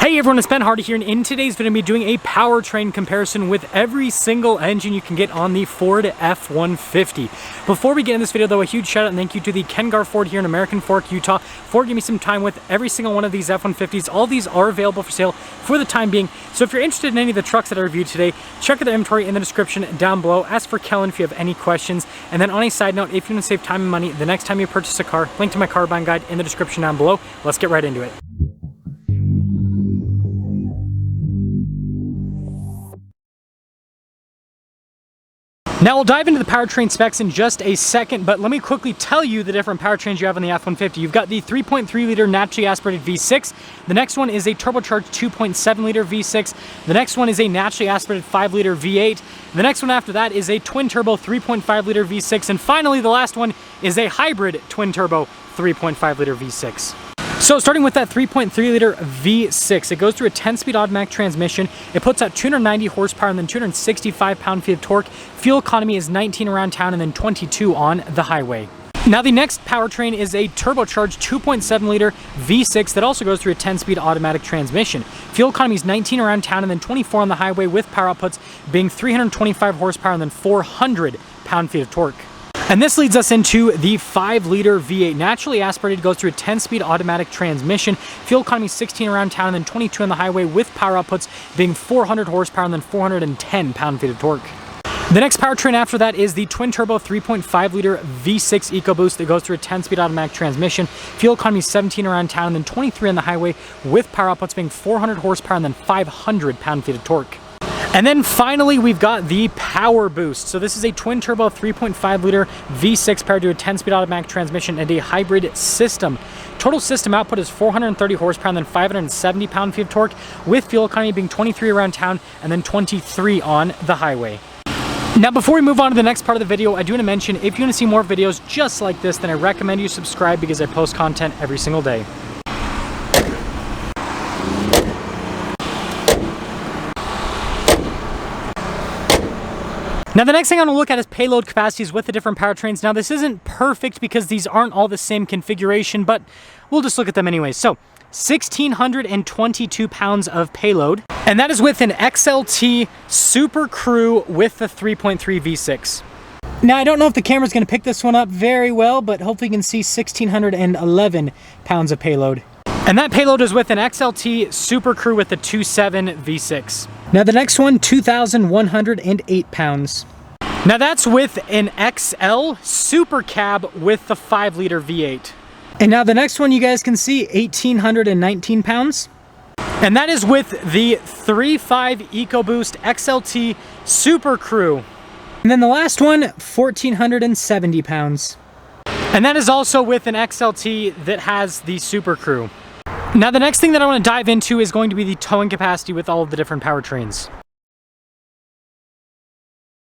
Hey everyone, it's Ben Hardy here, and in today's video I'm going to be doing a powertrain comparison with every single engine you can get on the Ford F-150. Before we get in this video though, a huge shout out and thank you to the Kengar Ford here in American Fork, Utah for giving me some time with every single one of these F-150s. All these are available for sale for the time being, so if you're interested in any of the trucks that I reviewed today, check out the inventory in the description down below. Ask for Kellen if you have any questions. And then on a side note, if you want to save time and money the next time you purchase a car, link to my car buying guide in the description down below. Let's get right into it. Now we'll dive into the powertrain specs in just a second, but let me quickly tell you the different powertrains you have on the F-150. You've got the 3.3 liter naturally aspirated V6. The next one is a turbocharged 2.7 liter V6. The next one is a naturally aspirated 5 liter V8. The next one after that is a twin turbo 3.5 liter V6. And finally, the last one is a hybrid twin turbo 3.5 liter V6. So starting with that 3.3 liter V6, it goes through a 10-speed automatic transmission. It puts out 290 horsepower and then 265 pound-feet of torque. Fuel economy is 19 around town and then 22 on the highway. Now the next powertrain is a turbocharged 2.7 liter V6 that also goes through a 10-speed automatic transmission. Fuel economy is 19 around town and then 24 on the highway, with power outputs being 325 horsepower and then 400 pound-feet of torque. And this leads us into the 5 liter V8. Naturally aspirated, goes through a 10-speed automatic transmission. Fuel economy 16 around town and then 22 on the highway, with power outputs being 400 horsepower and then 410 pound-feet of torque. The next powertrain after that is the twin turbo 3.5 liter V6 EcoBoost that goes through a 10-speed automatic transmission. Fuel economy 17 around town and then 23 on the highway, with power outputs being 400 horsepower and then 500 pound-feet of torque. And then finally, we've got the PowerBoost. So this is a twin turbo 3.5 liter V6 paired to a 10-speed automatic transmission and a hybrid system. Total system output is 430 horsepower and then 570 pound-feet of torque, with fuel economy being 23 around town and then 23 on the highway. Now before we move on to the next part of the video, I do want to mention, if you want to see more videos just like this, then I recommend you subscribe because I post content every single day. Now the next thing I want to look at is payload capacities with the different powertrains. Now this isn't perfect because these aren't all the same configuration, but we'll just look at them anyways. So 1,622 pounds of payload, and that is with an XLT Super Crew with the 3.3 V6. Now I don't know if the camera's going to pick this one up very well, but hopefully you can see 1,611 pounds of payload. And that payload is with an XLT Super Crew with the 2.7 V6. Now the next one, 2,108 pounds. Now that's with an XL Super Cab with the 5 liter V8. And now the next one you guys can see, 1,819 pounds. And that is with the 3.5 EcoBoost XLT Super Crew. And then the last one, 1,470 pounds. And that is also with an XLT that has the Super Crew. Now the next thing that I want to dive into is going to be the towing capacity with all of the different powertrains.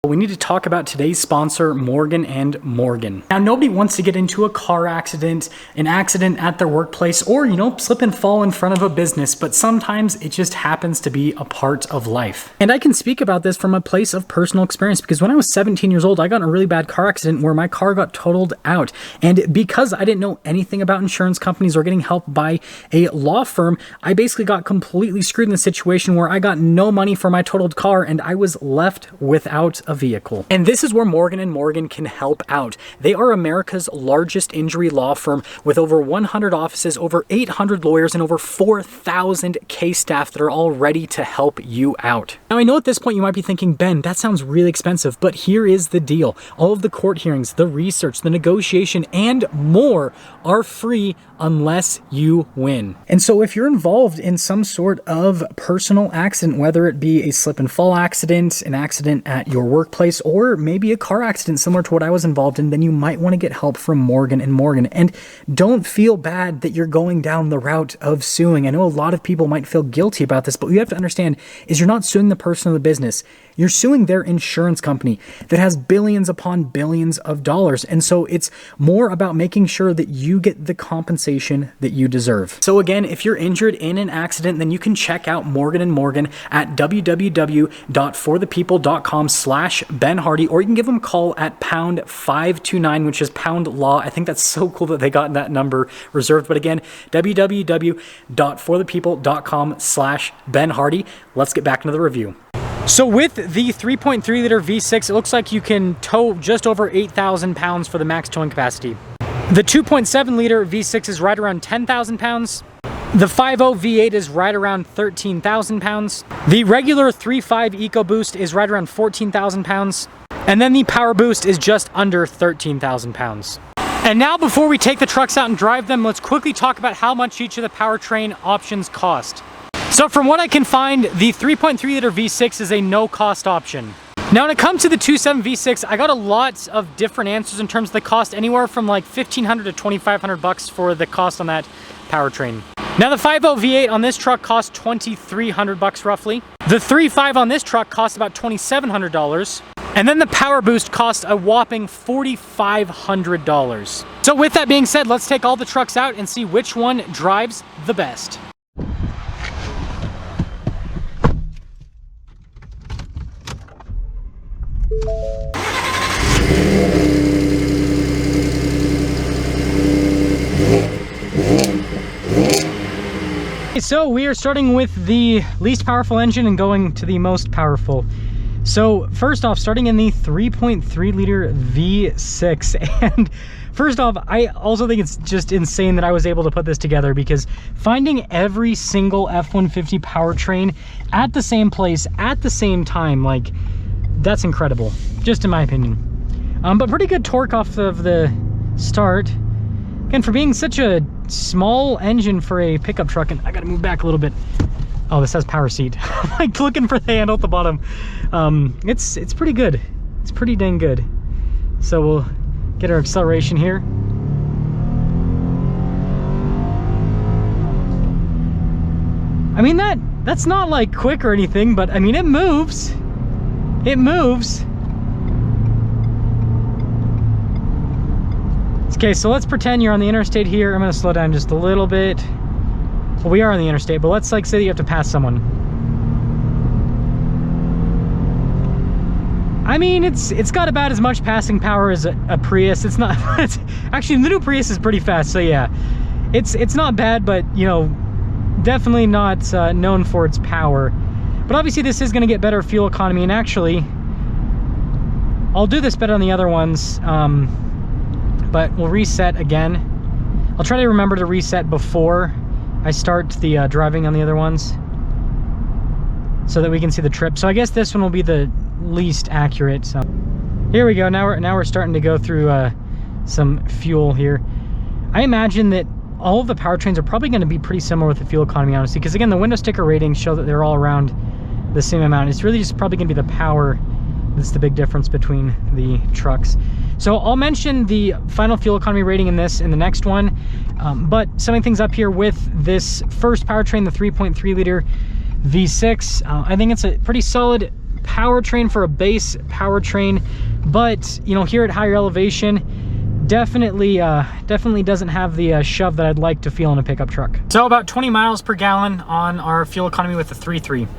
We need to talk about today's sponsor, Morgan & Morgan. Now, nobody wants to get into a car accident, an accident at their workplace, or, slip and fall in front of a business, but sometimes it just happens to be a part of life. And I can speak about this from a place of personal experience because when I was 17 years old, I got in a really bad car accident where my car got totaled out. And because I didn't know anything about insurance companies or getting help by a law firm, I basically got completely screwed in the situation where I got no money for my totaled car and I was left without a vehicle. And this is where Morgan & Morgan can help out. They are America's largest injury law firm with over 100 offices, over 800 lawyers, and over 4,000 case staff that are all ready to help you out. Now I know at this point you might be thinking, Ben, that sounds really expensive, but here is the deal. All of the court hearings, the research, the negotiation, and more are free unless you win. And so if you're involved in some sort of personal accident, whether it be a slip and fall accident, an accident at your workplace, or maybe a car accident similar to what I was involved in, then you might want to get help from Morgan & Morgan. And don't feel bad that you're going down the route of suing. I know a lot of people might feel guilty about this, but what you have to understand is you're not suing the person or the business. You're suing their insurance company that has billions upon billions of dollars. And so it's more about making sure that you get the compensation that you deserve. So again, if you're injured in an accident, then you can check out Morgan & Morgan at www.forthepeople.com/ www.powertrain.com/BenHardy, or you can give them a call at pound 529, which is pound law. I think that's so cool that they got that number reserved. But again, www.forthepeople.com/BenHardy. Let's get back into the review. So with the 3.3 liter V6, it looks like you can tow just over 8,000 pounds for the max towing capacity. The 2.7 liter V6 is right around 10,000 pounds. The 5.0 V8 is right around 13,000 pounds. The regular 3.5 EcoBoost is right around 14,000 pounds. And then the PowerBoost is just under 13,000 pounds. And now before we take the trucks out and drive them, let's quickly talk about how much each of the powertrain options cost. So from what I can find, the 3.3 liter V6 is a no-cost option. Now when it comes to the 2.7 V6, I got a lot of different answers in terms of the cost, anywhere from like $1,500 to $2,500 for the cost on that powertrain. Now the 5.0 V8 on this truck costs $2,300 roughly. The 3.5 on this truck costs about $2,700. And then the PowerBoost costs a whopping $4,500. So with that being said, let's take all the trucks out and see which one drives the best. So we are starting with the least powerful engine and going to the most powerful. So first off, starting in the 3.3 liter V6. And first off, I also think it's just insane that I was able to put this together, because finding every single F-150 powertrain at the same place at the same time, like, that's incredible, just in my opinion. But pretty good torque off of the start. Again, for being such a small engine for a pickup truck, and I gotta move back a little bit. Oh, this has power seat. I'm like looking for the handle at the bottom. It's pretty good. It's pretty dang good. So we'll get our acceleration here. I mean, that's not like quick or anything, but I mean, it moves. It moves. Okay, so let's pretend you're on the interstate here. I'm gonna slow down just a little bit. Well, we are on the interstate, but let's like say that you have to pass someone. I mean, it's got about as much passing power as a Prius. It's not, it's, actually the new Prius is pretty fast, so yeah. It's not bad, but you know, definitely not known for its power. But obviously this is gonna get better fuel economy, and actually, I'll do this better on the other ones. But we'll reset again. I'll try to remember to reset before I start the driving on the other ones, so that we can see the trip. So I guess this one will be the least accurate. So here we go. Now we're starting to go through some fuel here. I imagine that all of the powertrains are probably going to be pretty similar with the fuel economy, honestly, because again, the window sticker ratings show that they're all around the same amount. It's really just probably going to be the power that's the big difference between the trucks. So I'll mention the final fuel economy rating in this in the next one, but summing things up here with this first powertrain, the 3.3 liter V6, I think it's a pretty solid powertrain for a base powertrain, but you know, here at higher elevation, definitely doesn't have the shove that I'd like to feel in a pickup truck. So about 20 miles per gallon on our fuel economy with the 3.3.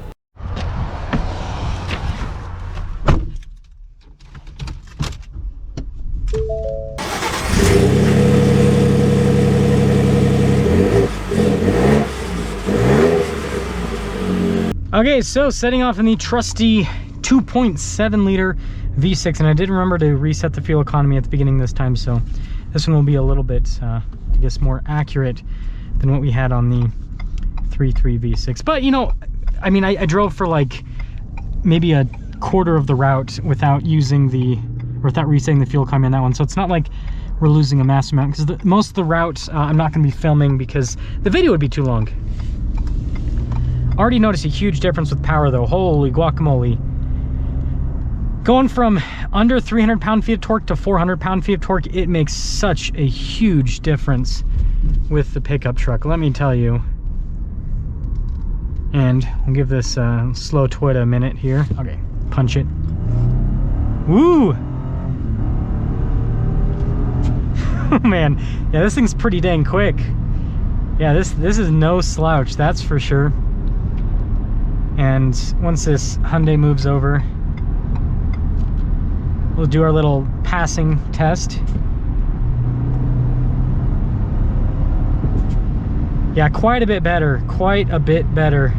Okay, so setting off in the trusty 2.7 liter V6, and I did remember to reset the fuel economy at the beginning this time, so this one will be a little bit, I guess, more accurate than what we had on the 3.3 V6. But, you know, I mean, I drove for like maybe a quarter of the route without using without resetting the fuel economy on that one, so it's not like we're losing a massive amount, because most of the route I'm not going to be filming because the video would be too long. Already noticed a huge difference with power though. Holy guacamole. Going from under 300 pound-feet of torque to 400 pound-feet of torque, it makes such a huge difference with the pickup truck, let me tell you. And we'll give this slow twit a minute here. Okay, punch it. Woo! Oh man, yeah, this thing's pretty dang quick. Yeah, this is no slouch, that's for sure. And once this Hyundai moves over, we'll do our little passing test. Yeah, quite a bit better, quite a bit better.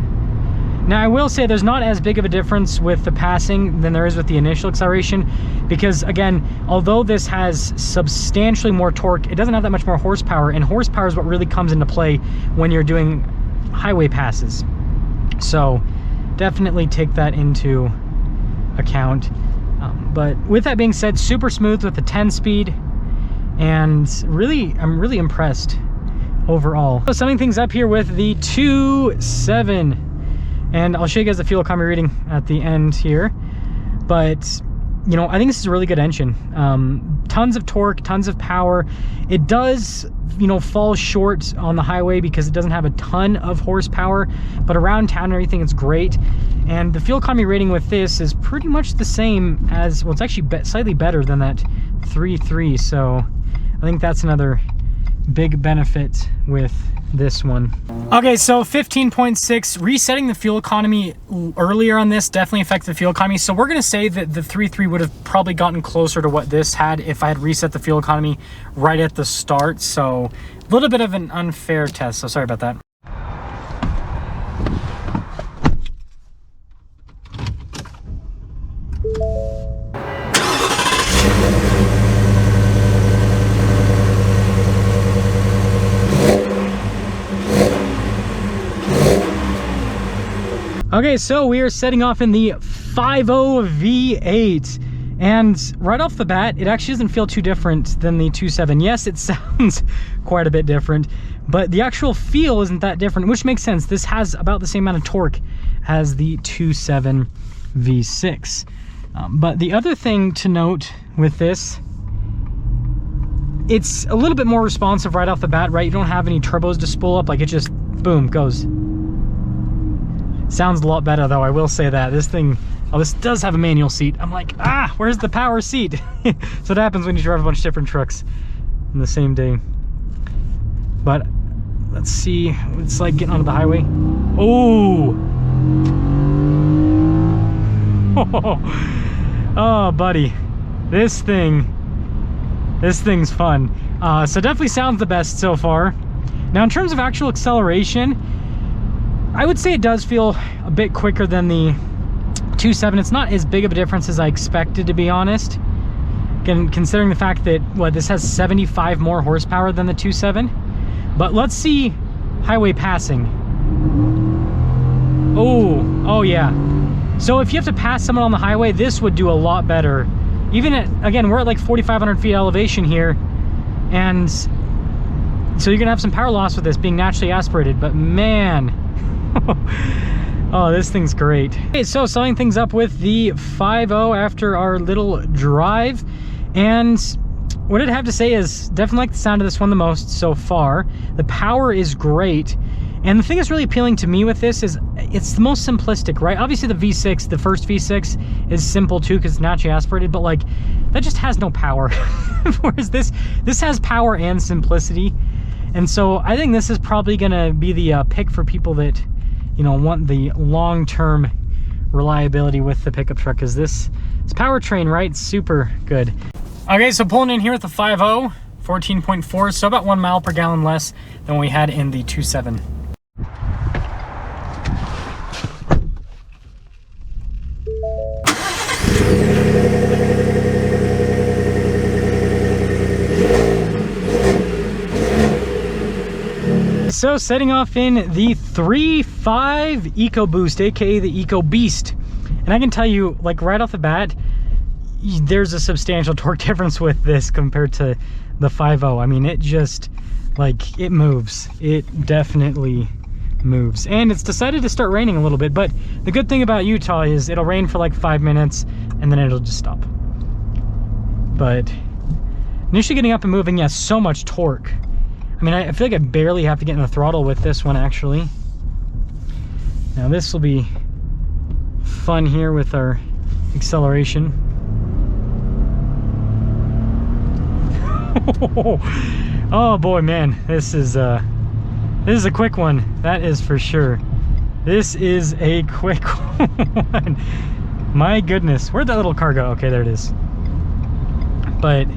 Now I will say there's not as big of a difference with the passing than there is with the initial acceleration, because again, although this has substantially more torque, it doesn't have that much more horsepower, and horsepower is what really comes into play when you're doing highway passes. So definitely take that into account. But with that being said, super smooth with the 10-speed, and really, I'm really impressed overall. So summing things up here with the 2.7, and I'll show you guys the fuel economy reading at the end here. But you know, I think this is a really good engine. Tons of torque, tons of power. It does, you know, fall short on the highway because it doesn't have a ton of horsepower, but around town and everything, it's great. And the fuel economy rating with this is pretty much the same as, well, it's actually slightly better than that 3.3. So I think that's another big benefit with this one. Okay, so 15.6, resetting the fuel economy earlier on this definitely affects the fuel economy. So we're gonna say that the 3.3 would have probably gotten closer to what this had if I had reset the fuel economy right at the start. So a little bit of an unfair test, so sorry about that. Okay, so we are setting off in the 5.0 V8, and right off the bat, it actually doesn't feel too different than the 2.7. Yes, it sounds quite a bit different, but the actual feel isn't that different, which makes sense. This has about the same amount of torque as the 2.7 V6. But the other thing to note with this, it's a little bit more responsive right off the bat, right? You don't have any turbos to spool up, like it just, boom, goes. Sounds a lot better though, I will say that. This thing, oh, this does have a manual seat. I'm like, ah, where's the power seat? So it happens when you drive a bunch of different trucks in the same day. But let's see what it's like getting onto the highway. Oh, oh, buddy, this thing's fun. So definitely sounds the best so far. Now in terms of actual acceleration, I would say it does feel a bit quicker than the 2.7. It's not as big of a difference as I expected, to be honest. Again, considering the fact that, what, this has 75 more horsepower than the 2.7. But let's see highway passing. Oh yeah. So if you have to pass someone on the highway, this would do a lot better. Even at, again, we're at like 4,500 feet elevation here, and so you're gonna have some power loss with this being naturally aspirated, but man, oh, this thing's great. Okay, so selling things up with the 5.0 after our little drive, and what I'd have to say is definitely like the sound of this one the most so far. The power is great, and the thing that's really appealing to me with this is it's the most simplistic, right? Obviously the V6, the first V6, is simple too because it's naturally aspirated, but like that just has no power. Whereas this has power and simplicity, and so I think this is probably gonna be the pick for people that, you know, want the long-term reliability with the pickup truck, because it's powertrain, right? It's super good. Okay, so pulling in here with the 5.0, 14.4, so about 1 mile per gallon less than what we had in the 2.7. So setting off in the 3.5 EcoBoost, aka the EcoBeast, and I can tell you, like right off the bat, there's a substantial torque difference with this compared to the 5.0. I mean, it just, like, it moves. It definitely moves. And it's decided to start raining a little bit, but the good thing about Utah is it'll rain for like 5 minutes and then it'll just stop. But initially getting up and moving, yes, so much torque. I mean, I feel like I barely have to get in the throttle with this one, actually. Now this will be fun here with our acceleration. Oh boy, man, this is a quick one, that is for sure. This is a quick one. My goodness, where'd that little car go? Okay, there it is. But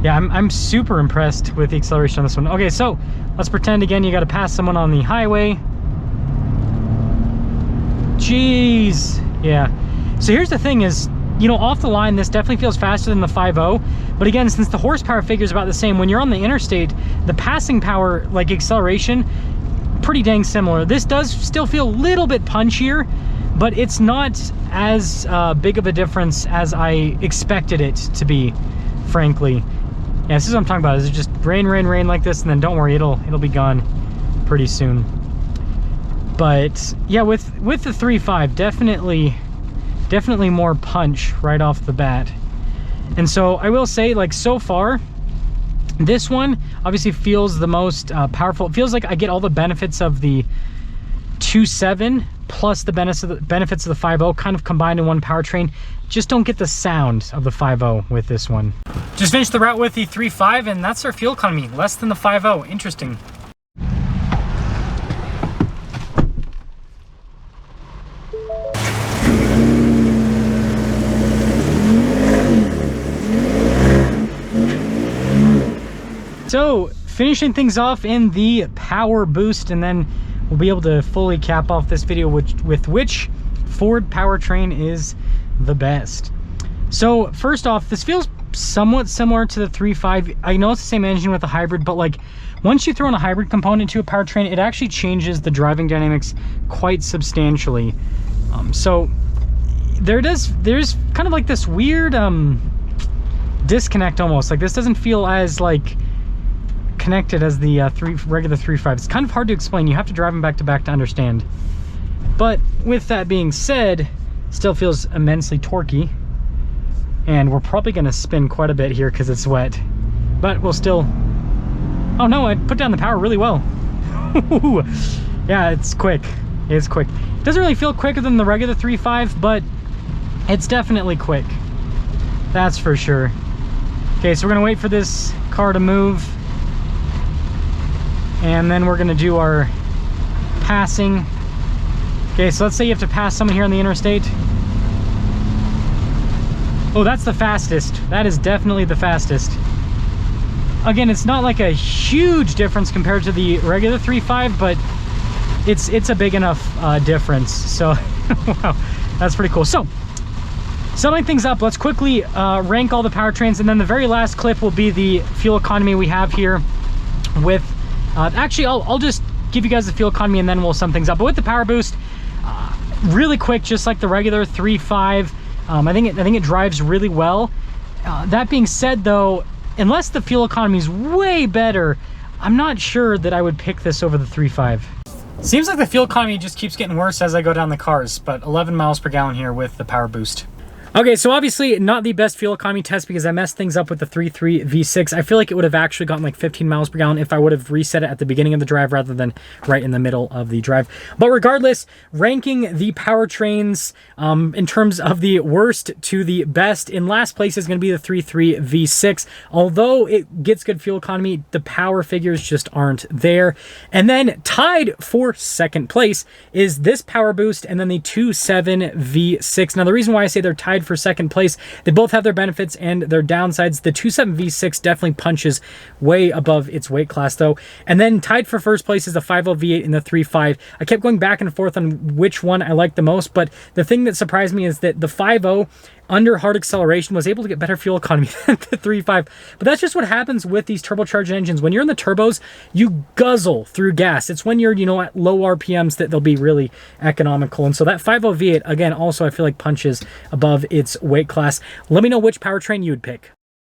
yeah, I'm super impressed with the acceleration on this one. Okay, so let's pretend again you got to pass someone on the highway. Jeez. Yeah. So here's the thing is, you know, off the line, this definitely feels faster than the 5.0. But again, since the horsepower figure is about the same, when you're on the interstate, the passing power, like acceleration, pretty dang similar. This does still feel a little bit punchier, but it's not as big of a difference as I expected it to be, frankly. Yeah, this is what I'm talking about. Is it just rain, rain, rain like this, and then don't worry, it'll be gone pretty soon. But yeah, with the 3.5, definitely more punch right off the bat. And so I will say, like, so far, this one obviously feels the most powerful. It feels like I get all the benefits of the 2.7 plus the benefits of the 5.0 kind of combined in one powertrain. Just don't get the sound of the 5.0 with this one. Just finished the route with the 3.5, and that's our fuel economy, less than the 5.0. Interesting. So, finishing things off in the PowerBoost, and then we'll be able to fully cap off this video with which Ford powertrain is the best. So, first off, this feels somewhat similar to the 3.5. I know it's the same engine with a hybrid, but like, once you throw in a hybrid component to a powertrain, it actually changes the driving dynamics quite substantially. So, there's kind of like this weird disconnect almost. Like, this doesn't feel as like connected as the regular 3.5. It's kind of hard to explain. You have to drive them back to back to understand. But with that being said, still feels immensely torquey, and we're probably going to spin quite a bit here because it's wet, but we'll still... Oh no, I put down the power really well. Yeah, it's quick. It's quick. It doesn't really feel quicker than the regular 3.5, but it's definitely quick. That's for sure. Okay, so we're going to wait for this car to move, and then we're gonna do our passing. Okay, so let's say you have to pass someone here on the interstate. Oh, that's the fastest. That is definitely the fastest. Again, it's not like a huge difference compared to the regular 3.5, but it's a big enough difference. So, wow, that's pretty cool. So, summing things up, let's quickly rank all the powertrains, and then the very last clip will be the fuel economy we have here with actually, I'll just give you guys the fuel economy and then we'll sum things up. But with the PowerBoost, really quick, just like the regular 3.5. I think it drives really well. That being said, though, unless the fuel economy is way better, I'm not sure that I would pick this over the 3.5. Seems like the fuel economy just keeps getting worse as I go down the cars, but 11 miles per gallon here with the PowerBoost. Okay, so obviously not the best fuel economy test because I messed things up with the 3.3 V6. I feel like it would have actually gotten like 15 miles per gallon if I would have reset it at the beginning of the drive rather than right in the middle of the drive. But regardless, ranking the powertrains in terms of the worst to the best, in last place is going to be the 3.3 V6. Although it gets good fuel economy, the power figures just aren't there. And then tied for second place is this PowerBoost and then the 2.7 V6. Now the reason why I say they're tied for second place, they both have their benefits and their downsides. The 2.7 V6 definitely punches way above its weight class though. And then tied for first place is the 5.0 V8 and the 3.5. I kept going back and forth on which one I liked the most, but the thing that surprised me is that the 5.0 under hard acceleration was able to get better fuel economy than the 3.5. But that's just what happens with these turbocharged engines. When you're in the turbos, you guzzle through gas. It's when you're, at low RPMs that they'll be really economical. And so that 5.0 V8, again, also I feel like punches above its weight class. Let me know which powertrain you would pick.